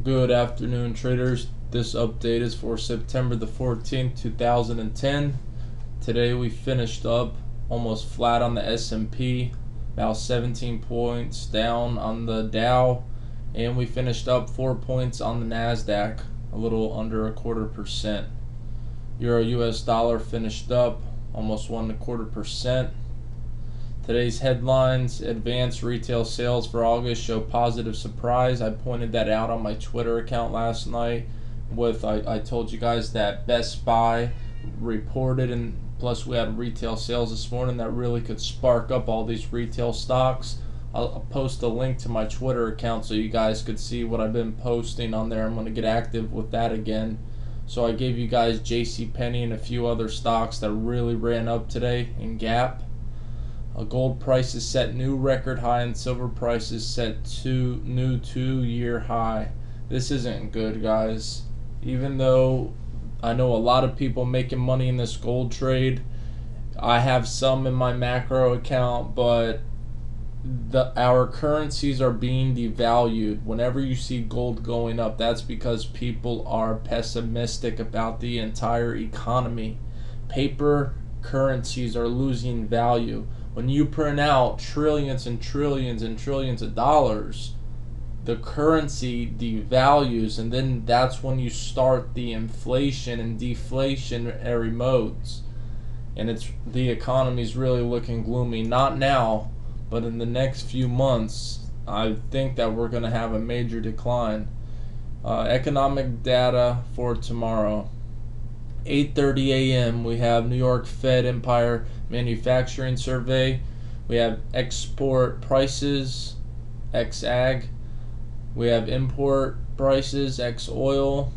Good afternoon, traders. This update is for September the 14th, 2010. Today we finished up almost flat on the S&P, about 17 points down on the Dow, and we finished up 4 points on the NASDAQ, a little under 0.25%. Euro US dollar finished up almost 1.25%. Today's headlines: advanced retail sales for August show positive surprise. I pointed that out on my Twitter account last night. I told you guys that Best Buy reported, and plus we had retail sales this morning that really could spark up all these retail stocks. I'll post a link to my Twitter account so you guys could see what I've been posting on there. I'm going to get active with that again. So I gave you guys JCPenney and a few other stocks that really ran up today in Gap. Gold prices set new record high and silver prices set new two-year high. This isn't good, guys. Even though I know a lot of people making money in this gold trade, I have some in my macro account, but our currencies are being devalued. Whenever you see gold going up, that's because people are pessimistic about the entire economy. Paper currencies are losing value. When you print out trillions and trillions and trillions of dollars, the currency devalues, and then that's when you start the inflation and deflationary modes. And the economy's really looking gloomy. Not now, but in the next few months, I think that we're going to have a major decline. Economic data for tomorrow. 8:30 a.m. we have New York Fed Empire Manufacturing Survey. We have export prices, ex-ag. We have import prices, ex-oil.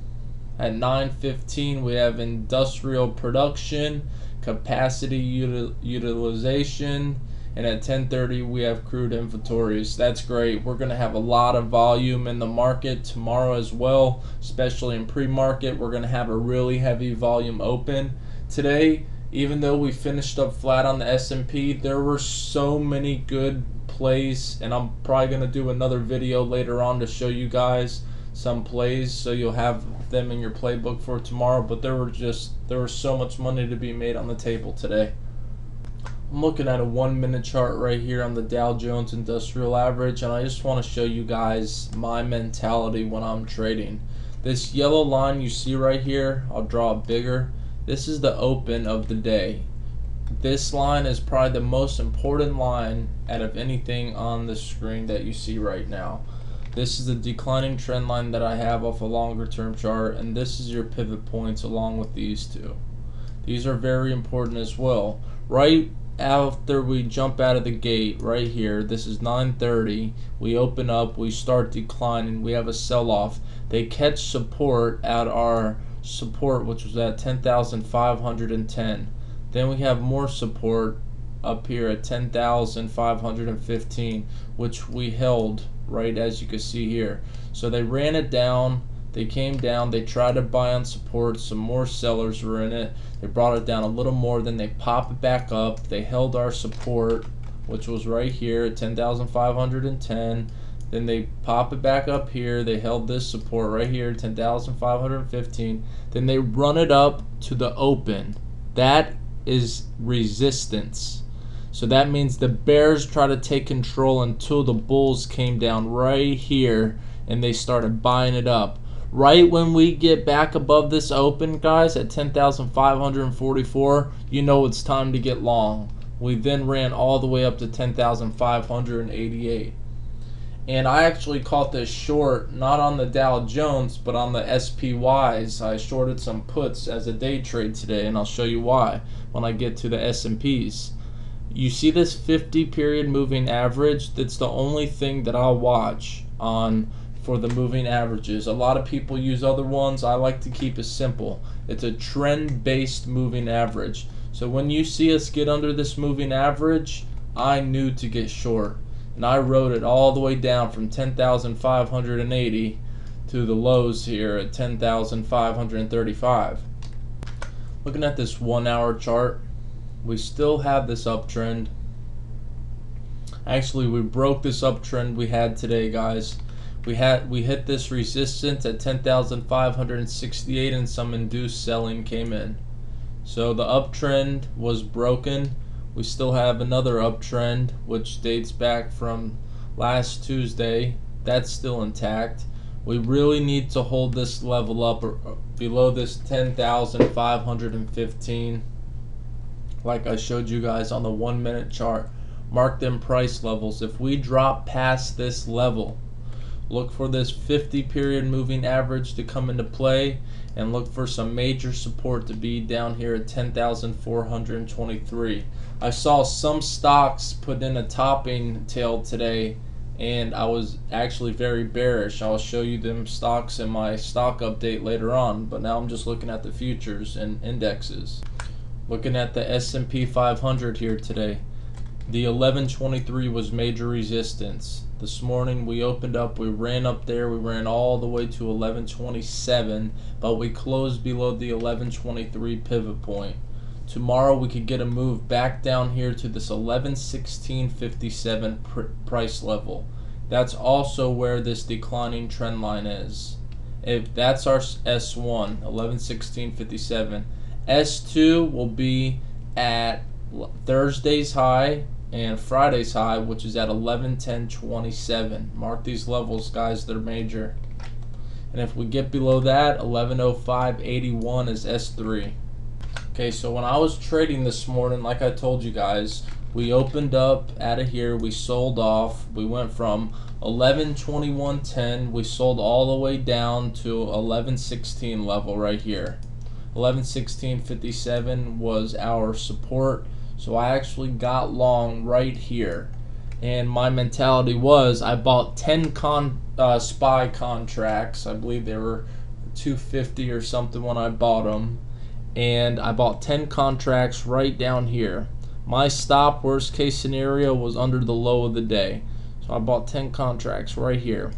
At 9:15 we have industrial production, capacity utilization. And at 10:30 we have crude inventories. That's great. We're going to have a lot of volume in the market tomorrow as well, especially in pre-market. We're going to have a really heavy volume open. Today, even though we finished up flat on the S&P, there were so many good plays, and I'm probably going to do another video later on to show you guys some plays so you'll have them in your playbook for tomorrow. But there was so much money to be made on the table today. I'm looking at a 1 minute chart right here on the Dow Jones Industrial Average, and I just want to show you guys my mentality when I'm trading. This yellow line you see right here, I'll draw it bigger. This is the open of the day. This line is probably the most important line out of anything on the screen that you see right now. This is the declining trend line that I have off a longer term chart, and this is your pivot points along with these two. These are very important as well. Right after we jump out of the gate right here, this is 9:30, we open up, we start declining, we have a sell-off. They catch support at our support, which was at 10,510. Then we have more support up here at 10,515, which we held right as you can see here. So they ran it down, they came down, they tried to buy on support, some more sellers were in it, they brought it down a little more, then they pop it back up, they held our support, which was right here at 10,510, then they pop it back up here, they held this support right here, 10,515, then they run it up to the open. That is resistance. So that means the bears try to take control until the bulls came down right here and they started buying it up. Right when we get back above this open, guys, at 10,544, you know it's time to get long. We then ran all the way up to 10,588. And I actually caught this short, not on the Dow Jones, but on the SPYs. I shorted some puts as a day trade today, and I'll show you why when I get to the S&Ps. You see this 50 period moving average? That's the only thing that I'll watch on for the moving averages. A lot of people use other ones. I like to keep it simple. It's a trend-based moving average. So when you see us get under this moving average, I knew to get short. And I wrote it all the way down from 10,580 to the lows here at 10,535. Looking at this 1 hour chart, we still have this uptrend. Actually, we broke this uptrend we had today, guys. We hit this resistance at 10,568 and some induced selling came in. So the uptrend was broken. We still have another uptrend which dates back from last Tuesday. That's still intact. We really need to hold this level up or below this 10,515 like I showed you guys on the 1 minute chart. Mark them price levels. If we drop past this level, look for this 50 period moving average to come into play and look for some major support to be down here at 10,423. I saw some stocks put in a topping tail today and I was actually very bearish. I'll show you them stocks in my stock update later on, but now I'm just looking at the futures and indexes. Looking at the S&P 500 here today. The 1123 was major resistance. This morning we opened up, we ran up there, we ran all the way to 1127, but we closed below the 1123 pivot point. Tomorrow we could get a move back down here to this 1116.57 price level. That's also where this declining trend line is. If that's our S1, 1116.57. S2 will be at Thursday's high and Friday's high, which is at 1110.27. Mark these levels, guys, they're major. And if we get below that, 1105.81 is S3. Okay, so when I was trading this morning, like I told you guys, we opened up out of here, we sold off, we went from 1121.10, we sold all the way down to 1116 level right here. 1116.57 was our support, so I actually got long right here. And my mentality was I bought 10 SPY contracts. I believe they were 250 or something when I bought them. And I bought 10 contracts right down here. My stop, worst case scenario, was under the low of the day. So I bought 10 contracts right here.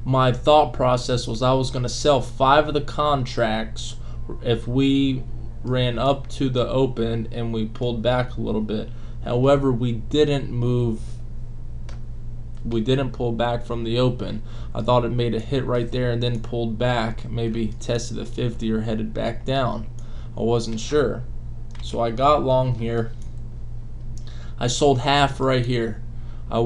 My thought process was I was going to sell 5 of the contracts if we ran up to the open and we pulled back a little bit. However, we didn't pull back from the open. I thought it made a hit right there and then pulled back, maybe tested the 50 or headed back down. I wasn't sure. So I got long here. I sold half right here. I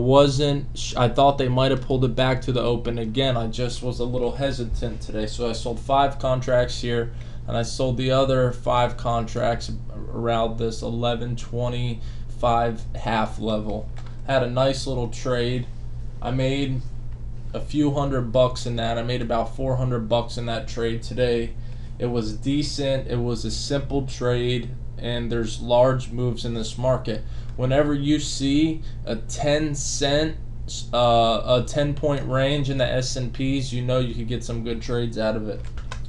thought they might have pulled it back to the open again. I just was a little hesitant today. So I sold 5 contracts here and I sold the other 5 contracts around this 1125 half level. Had a nice little trade. I made a few $100 in that. I made about $400 in that trade today. It was decent. It was a simple trade, and there's large moves in this market. Whenever you see a 10-point range in the S&Ps, you know you could get some good trades out of it.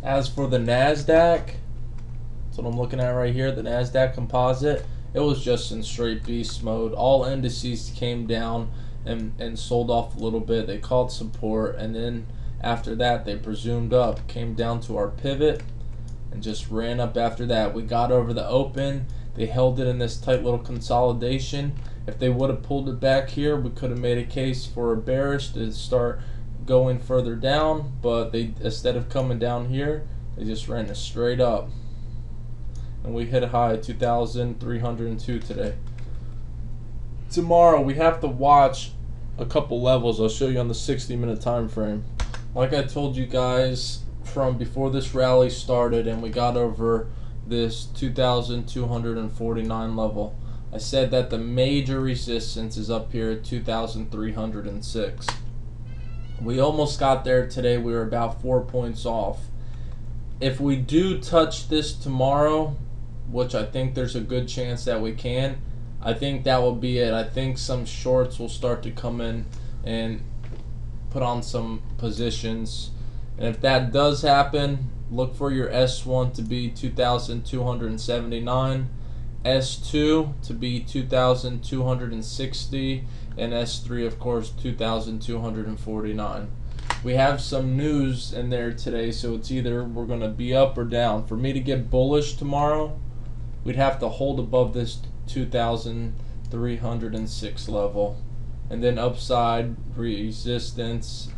As for the NASDAQ, that's what I'm looking at right here, the NASDAQ composite, it was just in straight beast mode. All indices came down and sold off a little bit. They called support, and then after that they presumed up, came down to our pivot and just ran up after that. We got over the open. They held it in this tight little consolidation. If they would have pulled it back here, we could have made a case for a bearish to start going further down, but they, instead of coming down here, they just ran it straight up. And we hit a high of 2,302 today. Tomorrow we have to watch a couple levels. I'll show you on the 60-minute time frame. Like I told you guys from before this rally started and we got over this 2,249 level, I said that the major resistance is up here at 2,306. We almost got there today. We were about 4 points off. If we do touch this tomorrow, which I think there's a good chance that we can, I think that will be it. I think some shorts will start to come in and put on some positions. And if that does happen, look for your S1 to be 2,279, S2 to be 2,260, and S3, of course, 2,249. We have some news in there today, so it's either we're going to be up or down. For me to get bullish tomorrow, we'd have to hold above this 2,306 level, and then upside resistance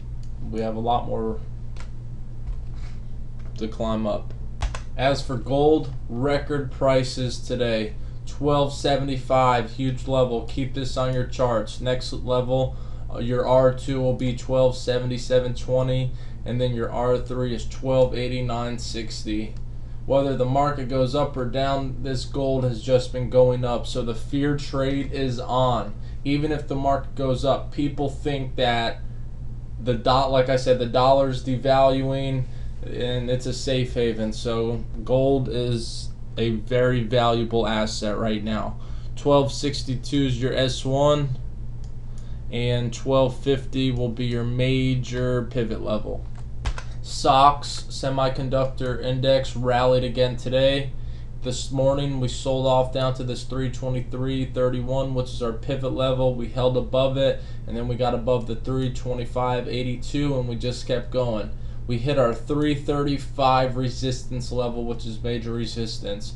we have a lot more to climb up. As for gold, record prices today. 1275, huge level. Keep this on your charts. Next level, your R2 will be 1277.20, and then your R3 is 1289.60. Whether the market goes up or down, this gold has just been going up. So the fear trade is on. Even if the market goes up, people think that like I said, the dollar's devaluing and it's a safe haven. So gold is a very valuable asset right now. 1262 is your S1, and 1250 will be your major pivot level. SOX semiconductor index rallied again today. This morning we sold off down to this 323.31, which is our pivot level. We held above it, and then we got above the 325.82, and we just kept going. We hit our 335 resistance level, which is major resistance.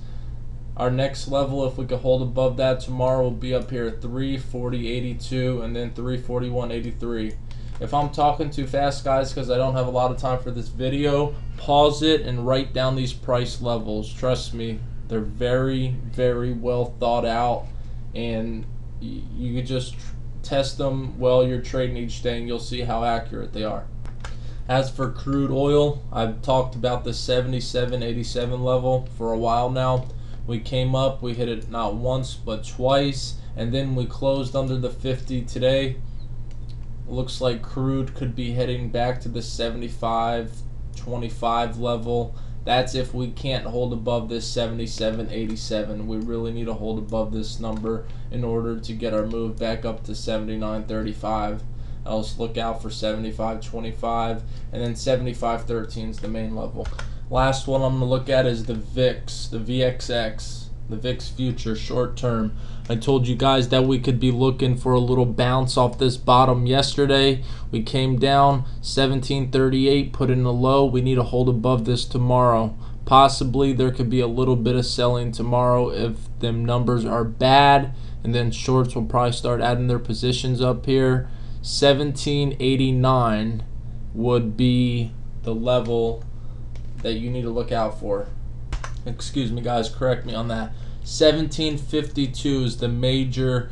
Our next level, if we could hold above that tomorrow, will be up here at 340.82 and then 341.83. If I'm talking too fast, guys, because I don't have a lot of time for this video, pause it and write down these price levels. Trust me, they're very, very well thought out, and you could just test them while you're trading each day, and you'll see how accurate they are. As for crude oil, I've talked about the 77.87 level for a while now. We came up, we hit it not once but twice, and then we closed under the 50 today. Looks like crude could be heading back to the 75.25 level. That's if we can't hold above this 77.87. We really need to hold above this number in order to get our move back up to 79.35. Else look out for 75.25, and then 75.13 is the main level. Last one I'm going to look at is the VIX, the VXX, the VIX future short term. I told you guys that we could be looking for a little bounce off this bottom yesterday. We came down 17.38, put in a low. We need to hold above this tomorrow. Possibly there could be a little bit of selling tomorrow if them numbers are bad, and then shorts will probably start adding their positions up here. 1789 would be the level that you need to look out for. Excuse me, guys, correct me on that. 1752 is the major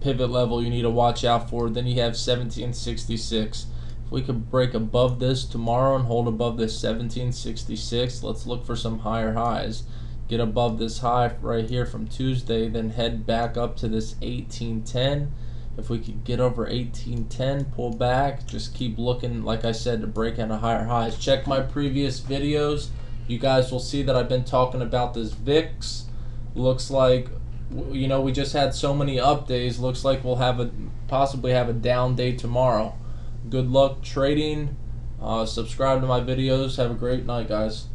pivot level you need to watch out for. Then you have 1766. If we could break above this tomorrow and hold above this 1766, let's look for some higher highs. Get above this high right here from Tuesday, then head back up to this 1810. If we could get over 1810, pull back, just keep looking, like I said, to break out of higher highs. Check my previous videos. You guys will see that I've been talking about this VIX. Looks like, you know, we just had so many up days. Looks like we'll have possibly have a down day tomorrow. Good luck trading. Subscribe to my videos. Have a great night, guys.